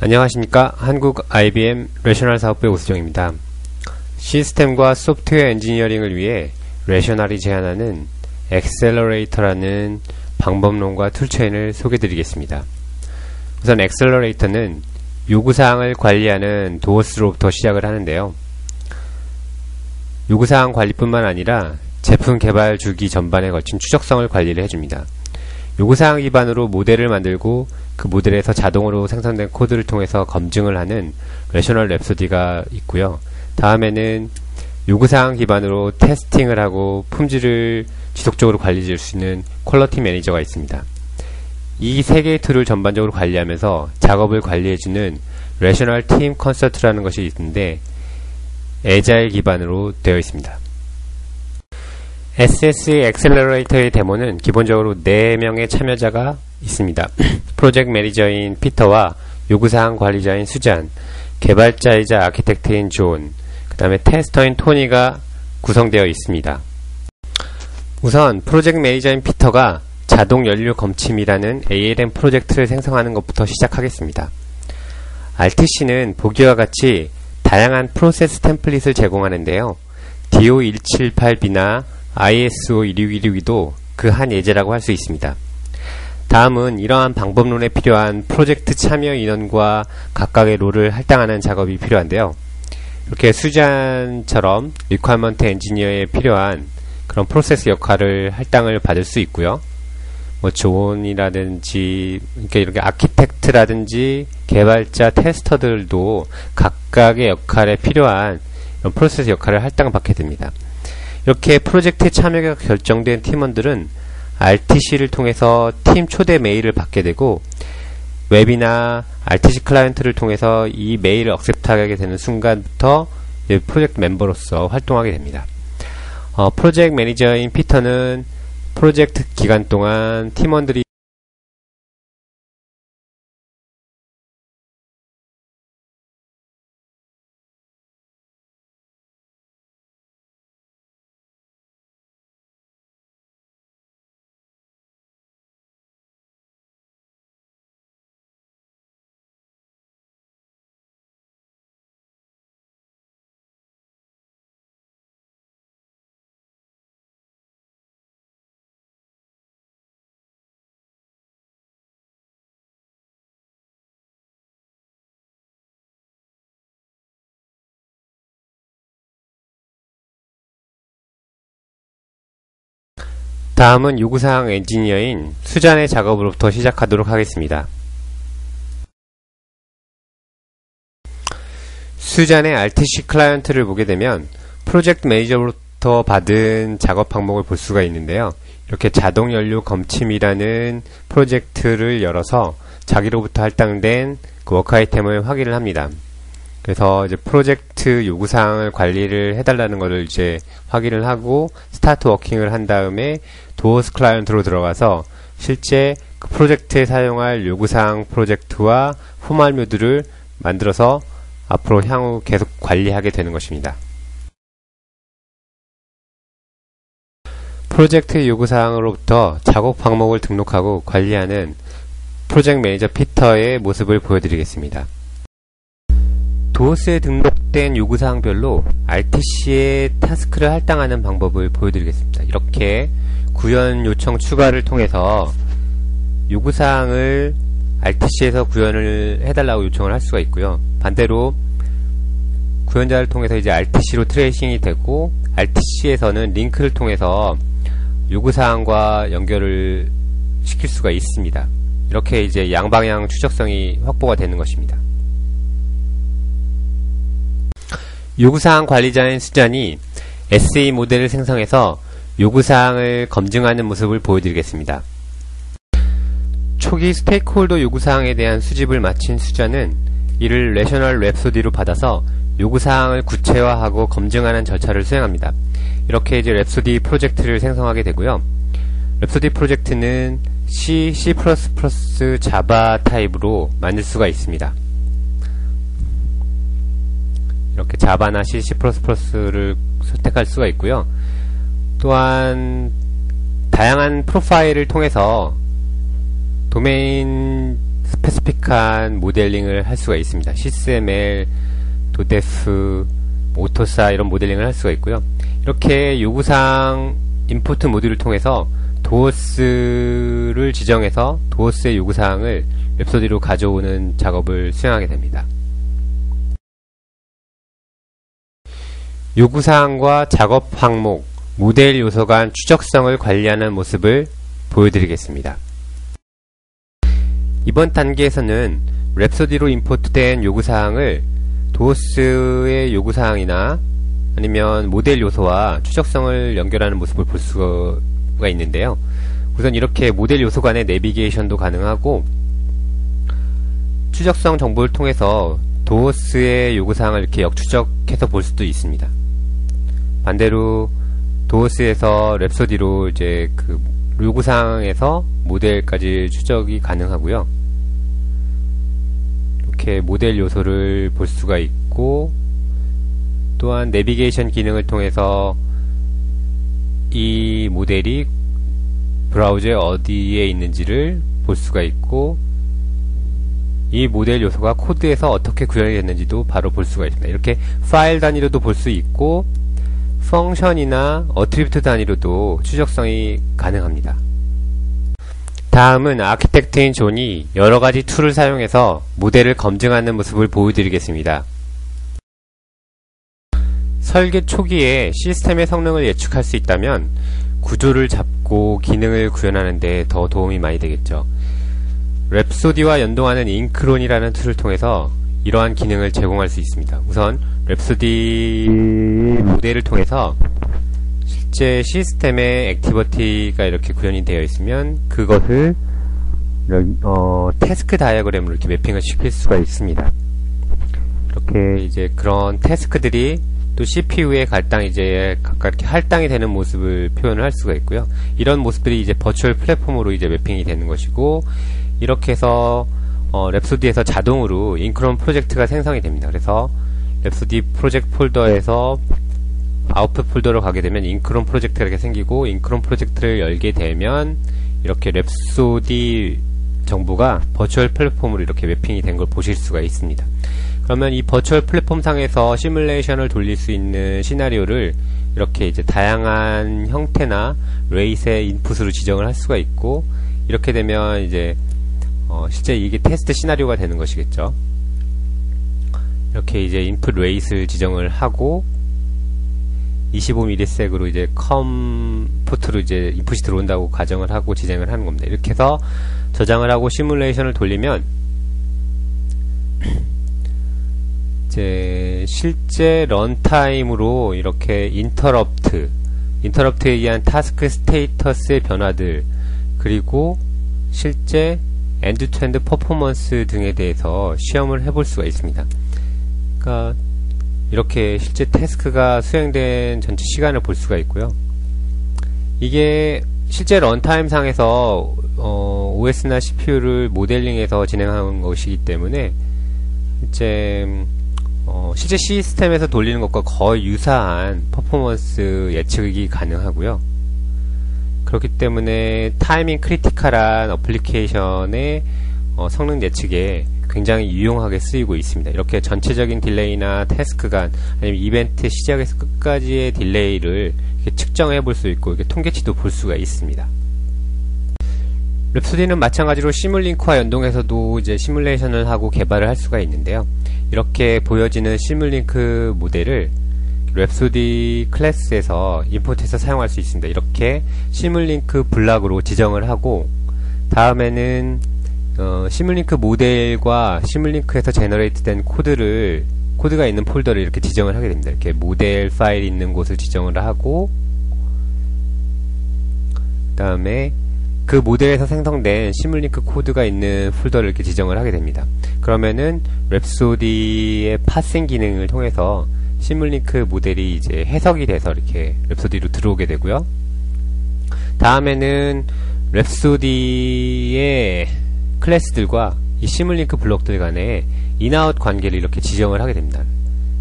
안녕하십니까. 한국 IBM 레셔널 사업부의 오수정입니다. 시스템과 소프트웨어 엔지니어링을 위해 레셔널이 제안하는 엑셀러레이터라는 방법론과 툴체인을 소개드리겠습니다. 우선 엑셀러레이터는 요구사항을 관리하는 도어스로부터 시작을 하는데요. 요구사항 관리뿐만 아니라 제품 개발 주기 전반에 걸친 추적성을 관리를 해줍니다. 요구사항 기반으로 모델을 만들고 그 모델에서 자동으로 생성된 코드를 통해서 검증을 하는 레셔널 랩소디가 있고요. 다음에는 요구사항 기반으로 테스팅을 하고 품질을 지속적으로 관리해줄 수 있는 퀄리티 매니저가 있습니다. 이 세 개의 툴을 전반적으로 관리하면서 작업을 관리해주는 레셔널 팀 컨설트라는 것이 있는데 애자일 기반으로 되어 있습니다. SS의 엑셀러레이터의 데모는 기본적으로 4명의 참여자가 있습니다. 프로젝트 매니저인 피터와 요구사항 관리자인 수잔, 개발자이자 아키텍트인 존, 그 다음에 테스터인 토니가 구성되어 있습니다. 우선 프로젝트 매니저인 피터가 자동 연료 검침이라는 ALM 프로젝트를 생성하는 것부터 시작하겠습니다. RTC는 보기와 같이 다양한 프로세스 템플릿을 제공하는데요. DO178B나 ISO 16162도 그 한 예제라고 할 수 있습니다. 다음은 이러한 방법론에 필요한 프로젝트 참여 인원과 각각의 롤을 할당하는 작업이 필요한데요. 이렇게 수잔처럼 리퀘어먼트 엔지니어에 필요한 그런 프로세스 역할을 할당을 받을 수 있고요. 존이라든지 이렇게 아키텍트라든지 개발자 테스터들도 각각의 역할에 필요한 이런 프로세스 역할을 할당받게 됩니다. 이렇게 프로젝트에 참여가 결정된 팀원들은 RTC를 통해서 팀 초대 메일을 받게 되고 웹이나 RTC 클라이언트를 통해서 이 메일을 억셉트하게 되는 순간부터 프로젝트 멤버로서 활동하게 됩니다. 프로젝트 매니저인 피터는 프로젝트 기간 동안 팀원들이 다음은 요구사항 엔지니어인 수잔의 작업으로부터 시작하도록 하겠습니다. 수잔의 RTC 클라이언트를 보게 되면 프로젝트 매니저로부터 받은 작업 항목을 볼 수가 있는데요. 이렇게 자동 연료 검침이라는 프로젝트를 열어서 자기로부터 할당된 그 워크 아이템을 확인을 합니다. 그래서 이제 프로젝트 요구사항을 관리를 해달라는 것을 이제 확인을 하고 스타트 워킹을 한 다음에 도어스 클라이언트로 들어가서 실제 그 프로젝트에 사용할 요구사항 프로젝트와 포멀 묘드를 만들어서 앞으로 향후 계속 관리하게 되는 것입니다. 프로젝트 요구사항으로부터 작업 항목을 등록하고 관리하는 프로젝트 매니저 피터의 모습을 보여드리겠습니다. 도어스에 등록된 요구사항별로 RTC의 타스크를 할당하는 방법을 보여드리겠습니다. 이렇게 구현 요청 추가를 통해서 요구사항을 RTC에서 구현을 해달라고 요청을 할 수가 있고요. 반대로 구현자를 통해서 이제 RTC로 트레이싱이 되고 RTC에서는 링크를 통해서 요구사항과 연결을 시킬 수가 있습니다. 이렇게 이제 양방향 추적성이 확보가 되는 것입니다. 요구사항 관리자인 수잔이 SA 모델을 생성해서 요구사항을 검증하는 모습을 보여드리겠습니다. 초기 스테이크홀더 요구사항에 대한 수집을 마친 수잔은 이를 레셔널 랩소디로 받아서 요구사항을 구체화하고 검증하는 절차를 수행합니다. 이렇게 이제 랩소디 프로젝트를 생성하게 되고요. 랩소디 프로젝트는 C, C++, 자바 타입으로 만들 수가 있습니다. 이렇게 자바나 C, C++를 선택할 수가 있고요. 또한 다양한 프로파일을 통해서 도메인 스페시픽한 모델링을 할 수가 있습니다. CSML, 도데프, 오토사 이런 모델링을 할 수가 있고요. 이렇게 요구사항 인풋 모듈을 통해서 도어스를 지정해서 도어스의 요구사항을 랩소디로 가져오는 작업을 수행하게 됩니다. 요구사항과 작업 항목, 모델 요소 간 추적성을 관리하는 모습을 보여드리겠습니다. 이번 단계에서는 랩소디로 임포트된 요구사항을 도어스의 요구사항이나 아니면 모델 요소와 추적성을 연결하는 모습을 볼 수가 있는데요. 우선 이렇게 모델 요소 간의 내비게이션도 가능하고 추적성 정보를 통해서 도어스의 요구사항을 이렇게 역추적해서 볼 수도 있습니다. 반대로 도어스에서 랩소디로 이제 그 요구사항에서 모델까지 추적이 가능하고요. 이렇게 모델 요소를 볼 수가 있고 또한 내비게이션 기능을 통해서 이 모델이 브라우저에 어디에 있는지를 볼 수가 있고 이 모델 요소가 코드에서 어떻게 구현이 됐는지도 바로 볼 수가 있습니다. 이렇게 파일 단위로도 볼 수 있고 펑션이나 어트리뷰트 단위로도 추적성이 가능합니다. 다음은 아키텍트인 존이 여러가지 툴을 사용해서 모델을 검증하는 모습을 보여드리겠습니다. 설계 초기에 시스템의 성능을 예측할 수 있다면 구조를 잡고 기능을 구현하는 데 더 도움이 많이 되겠죠. 랩소디와 연동하는 잉크론이라는 툴을 통해서 이러한 기능을 제공할 수 있습니다. 우선 랩소디 모델을 통해서 실제 시스템의 액티비티가 이렇게 구현이 되어 있으면 그것을 태스크 다이어그램으로 이렇게 매핑을 시킬 수가 있습니다. 이렇게 이제 그런 태스크들이 또 CPU에 이제 각각 이렇게 할당이 되는 모습을 표현을 할 수가 있고요. 이런 모습들이 이제 버추얼 플랫폼으로 이제 매핑이 되는 것이고 이렇게 해서 랩소디에서 자동으로 잉크론 프로젝트가 생성이 됩니다. 그래서 랩소디 프로젝트 폴더에서 아웃풋 폴더로 가게 되면 잉크론 프로젝트가 이렇게 생기고 잉크론 프로젝트를 열게 되면 이렇게 랩소디 정보가 버추얼 플랫폼으로 이렇게 매핑이 된 걸 보실 수가 있습니다. 그러면 이 버추얼 플랫폼 상에서 시뮬레이션을 돌릴 수 있는 시나리오를 이렇게 이제 다양한 형태나 레이스의 인풋으로 지정을 할 수가 있고 이렇게 되면 이제 실제 이게 테스트 시나리오가 되는 것이겠죠. 이렇게 이제 인풋 레이스를 지정을 하고 25ms으로 이제 컴포트로 이제 인풋이 들어온다고 가정을 하고 지정을 하는 겁니다. 이렇게 해서 저장을 하고 시뮬레이션을 돌리면 이제 실제 런타임으로 이렇게 인터럽트에 의한 타스크 스테이터스의 변화들 그리고 실제 엔드-투-엔드 퍼포먼스 등에 대해서 시험을 해볼 수가 있습니다. 그러니까 이렇게 실제 태스크가 수행된 전체 시간을 볼 수가 있고요. 이게 실제 런타임 상에서 OS나 CPU를 모델링해서 진행하는 것이기 때문에 실제 시스템에서 돌리는 것과 거의 유사한 퍼포먼스 예측이 가능하고요. 그렇기 때문에 타이밍 크리티컬한 어플리케이션의 성능 예측에 굉장히 유용하게 쓰이고 있습니다. 이렇게 전체적인 딜레이나 태스크 간 아니면 이벤트 시작에서 끝까지의 딜레이를 이렇게 측정해 볼 수 있고 이렇게 통계치도 볼 수가 있습니다. 랩소디는 마찬가지로 시뮬링크와 연동해서도 이제 시뮬레이션을 하고 개발을 할 수가 있는데요. 이렇게 보여지는 시뮬링크 모델을 랩소디 클래스에서 임포트해서 사용할 수 있습니다. 이렇게 시뮬링크 블락으로 지정을 하고 다음에는 시뮬링크 모델과 시뮬링크에서 제너레이트된 코드가 있는 폴더를 이렇게 지정을 하게 됩니다. 이렇게 모델 파일이 있는 곳을 지정을 하고 그 다음에 그 모델에서 생성된 시뮬링크 코드가 있는 폴더를 이렇게 지정을 하게 됩니다. 그러면은 랩소디의 파싱 기능을 통해서 시뮬링크 모델이 이제 해석이 돼서 이렇게 랩소디로 들어오게 되고요. 다음에는 랩소디의 클래스들과 이 시뮬링크 블록들 간의 인아웃 관계를 이렇게 지정을 하게 됩니다.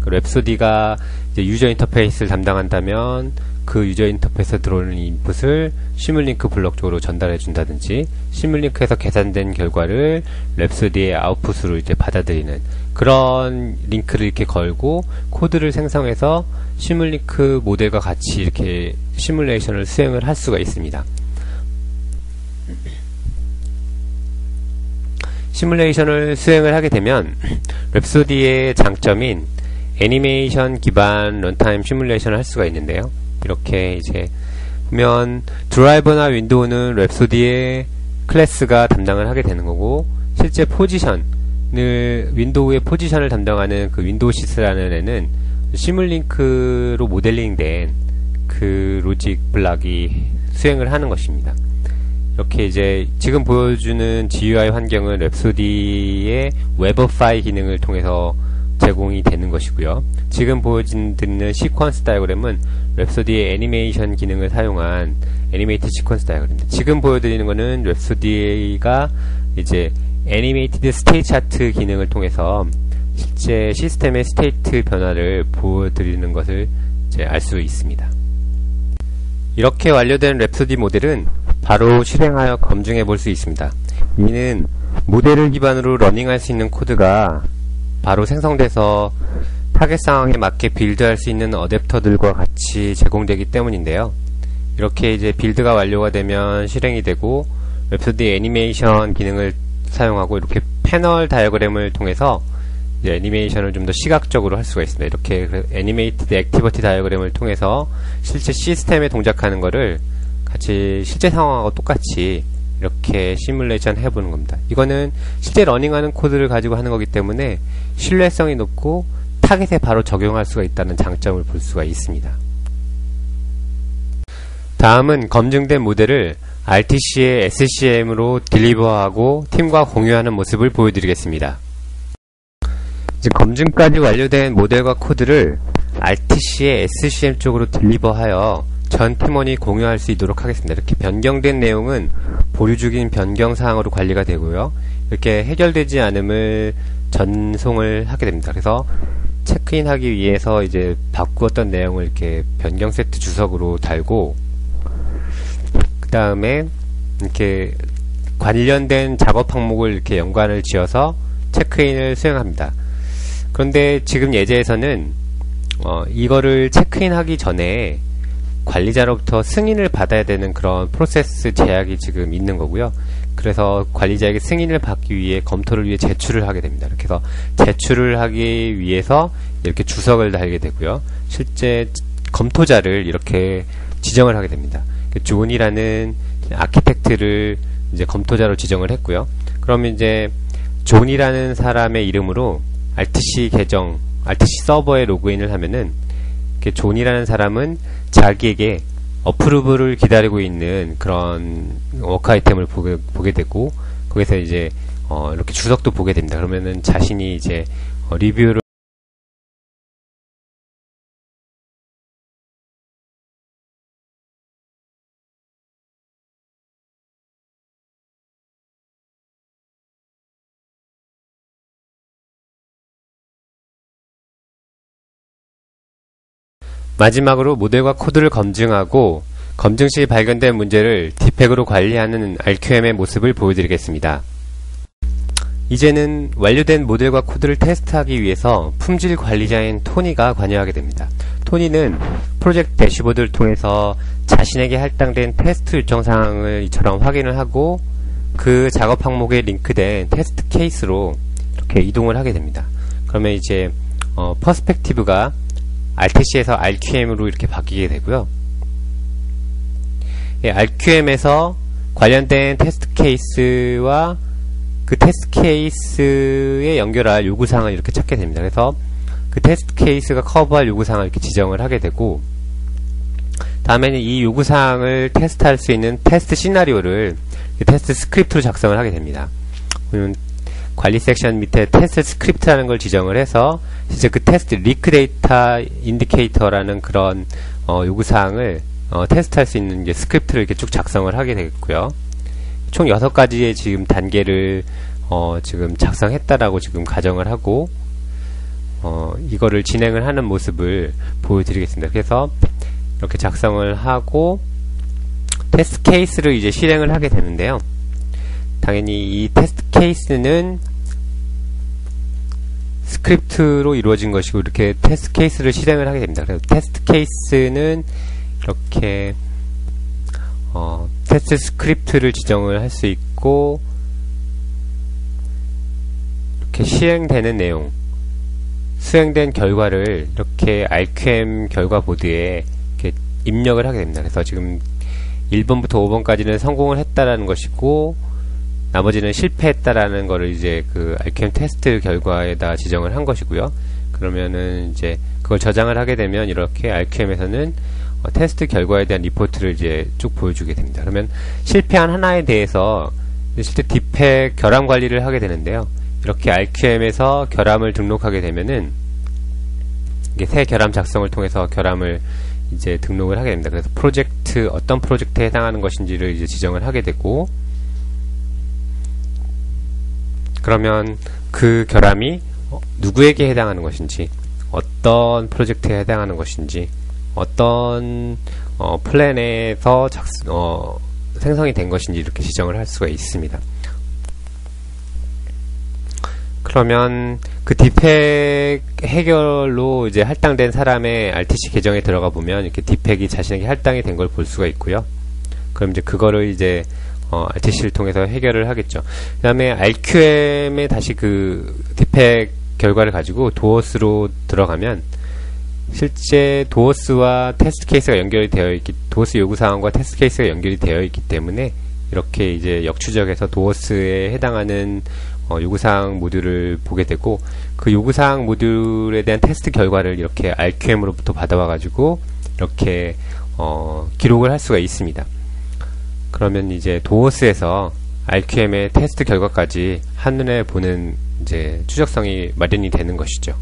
그 랩소디가 이제 유저 인터페이스를 담당한다면 그 유저 인터페이스에 들어오는 인풋을 시뮬링크 블록 쪽으로 전달해 준다든지, 시뮬링크에서 계산된 결과를 랩소디의 아웃풋으로 이제 받아들이는 그런 링크를 이렇게 걸고 코드를 생성해서 시뮬링크 모델과 같이 이렇게 시뮬레이션을 수행을 할 수가 있습니다. 시뮬레이션을 수행을 하게 되면 랩소디의 장점인 애니메이션 기반 런타임 시뮬레이션을 할 수가 있는데요. 이렇게 이제 보면 드라이버나 윈도우는 랩소디의 클래스가 담당을 하게 되는 거고, 실제 포지션을 윈도우의 포지션을 담당하는 그 윈도우 시스라는 애는 시뮬링크로 모델링된 그 로직 블락이 수행을 하는 것입니다. 이렇게 이제 지금 보여주는 GUI 환경은 랩소디의 웹어파이 기능을 통해서 제공이 되는 것이고요. 지금 보여드리는 시퀀스 다이어그램은 랩소디의 애니메이션 기능을 사용한 애니메이티드 시퀀스 다이어그램입니다. 지금 보여드리는 것은 랩소디가 이제 애니메이티드 스테이트 차트 기능을 통해서 실제 시스템의 스테이트 변화를 보여드리는 것을 이제 알 수 있습니다. 이렇게 완료된 랩소디 모델은 바로 실행하여 검증해 볼 수 있습니다. 이는 모델을 기반으로 러닝할 수 있는 코드가 바로 생성돼서 타겟 상황에 맞게 빌드할 수 있는 어댑터들과 같이 제공되기 때문인데요. 이렇게 이제 빌드가 완료가 되면 실행이 되고, 랩소디 애니메이션 기능을 사용하고 이렇게 패널 다이어그램을 통해서 이제 애니메이션을 좀 더 시각적으로 할 수가 있습니다. 이렇게 애니메이티드 액티비티 다이어그램을 통해서 실제 시스템에 동작하는 거를 같이 실제 상황하고 똑같이 이렇게 시뮬레이션 해보는 겁니다. 이거는 실제 러닝하는 코드를 가지고 하는 거기 때문에 신뢰성이 높고 타겟에 바로 적용할 수가 있다는 장점을 볼 수가 있습니다. 다음은 검증된 모델을 RTC의 SCM으로 딜리버하고 팀과 공유하는 모습을 보여드리겠습니다. 이제 검증까지 완료된 모델과 코드를 RTC의 SCM 쪽으로 딜리버하여 전 팀원이 공유할 수 있도록 하겠습니다. 이렇게 변경된 내용은 보류 중인 변경 사항으로 관리가 되고요. 이렇게 해결되지 않음을 전송을 하게 됩니다. 그래서 체크인하기 위해서 이제 바꾸었던 내용을 이렇게 변경 세트 주석으로 달고, 그 다음에 이렇게 관련된 작업 항목을 이렇게 연관을 지어서 체크인을 수행합니다. 그런데 지금 예제에서는 이거를 체크인하기 전에 관리자로부터 승인을 받아야 되는 그런 프로세스 제약이 지금 있는 거고요. 그래서 관리자에게 승인을 받기 위해 검토를 위해 제출을 하게 됩니다. 이렇게 해서 제출을 하기 위해서 이렇게 주석을 달게 되고요. 실제 검토자를 이렇게 지정을 하게 됩니다. 존이라는 아키텍트를 이제 검토자로 지정을 했고요. 그러면 이제 존이라는 사람의 이름으로 RTC 계정, RTC 서버에 로그인을 하면은 존이라는 사람은 자기에게 어프루브를 기다리고 있는 그런 워크 아이템을 보게 되고, 거기서 이제 이렇게 주석도 보게 됩니다. 그러면은 자신이 이제 리뷰를 마지막으로 모델과 코드를 검증하고 검증 시 발견된 문제를 디펙으로 관리하는 RQM의 모습을 보여드리겠습니다. 이제는 완료된 모델과 코드를 테스트하기 위해서 품질 관리자인 토니가 관여하게 됩니다. 토니는 프로젝트 대시보드를 통해서 자신에게 할당된 테스트 일정 사항을 이처럼 확인을 하고 그 작업 항목에 링크된 테스트 케이스로 이렇게 이동을 하게 됩니다. 그러면 이제 퍼스펙티브가 RTC에서 RQM으로 이렇게 바뀌게 되고요. 예, RQM에서 관련된 테스트 케이스와 그 테스트 케이스에 연결할 요구사항을 이렇게 찾게 됩니다. 그래서 그 테스트 케이스가 커버할 요구사항을 이렇게 지정을 하게 되고, 다음에는 이 요구사항을 테스트할 수 있는 테스트 시나리오를 테스트 스크립트로 작성을 하게 됩니다. 관리 섹션 밑에 테스트 스크립트라는 걸 지정을 해서 이제 그 테스트 리크 데이터 인디케이터라는 그런 요구사항을 테스트할 수 있는 이제 스크립트를 이렇게 쭉 작성을 하게 되겠고요. 총 6가지의 지금 단계를 지금 작성했다라고 지금 가정을 하고 이거를 진행을 하는 모습을 보여드리겠습니다. 그래서 이렇게 작성을 하고 테스트 케이스를 이제 실행을 하게 되는데요. 당연히 이 테스트 케이스는 스크립트로 이루어진 것이고 이렇게 테스트 케이스를 실행을 하게 됩니다. 그래서 테스트 케이스는 이렇게 테스트 스크립트를 지정을 할 수 있고 이렇게 시행되는 내용, 수행된 결과를 이렇게 RQM 결과 보드에 이렇게 입력을 하게 됩니다. 그래서 지금 1번부터 5번까지는 성공을 했다라는 것이고 나머지는 실패했다라는 거를 이제 그 RQM 테스트 결과에다 지정을 한 것이고요. 그러면은 이제 그걸 저장을 하게 되면 이렇게 RQM에서는 테스트 결과에 대한 리포트를 이제 쭉 보여주게 됩니다. 그러면 실패한 하나에 대해서 실제 디펙 결함 관리를 하게 되는데요. 이렇게 RQM에서 결함을 등록하게 되면은 이게 새 결함 작성을 통해서 결함을 이제 등록을 하게 됩니다. 그래서 프로젝트, 어떤 프로젝트에 해당하는 것인지를 이제 지정을 하게 되고, 그러면 그 결함이 누구에게 해당하는 것인지, 어떤 프로젝트에 해당하는 것인지, 어떤 플랜에서 생성이 된 것인지 이렇게 지정을 할 수가 있습니다. 그러면 그 디펙 해결로 이제 할당된 사람의 RTC 계정에 들어가 보면 이렇게 디펙이 자신에게 할당이 된 걸 볼 수가 있고요. 그럼 이제 그거를 이제 RTC를 통해서 해결을 하겠죠. 그 다음에 RQM에 다시 그 디펙 결과를 가지고 도어스로 들어가면 실제 도어스와 테스트 케이스가 연결이 되어 있기, 도어스 요구사항과 테스트 케이스가 연결이 되어 있기 때문에 이렇게 이제 역추적해서 도어스에 해당하는 요구사항 모듈을 보게 되고, 그 요구사항 모듈에 대한 테스트 결과를 이렇게 RQM으로부터 받아와 가지고 이렇게 기록을 할 수가 있습니다. 그러면 이제 도어스에서 RQM의 테스트 결과까지 한눈에 보는 이제 추적성이 마련이 되는 것이죠.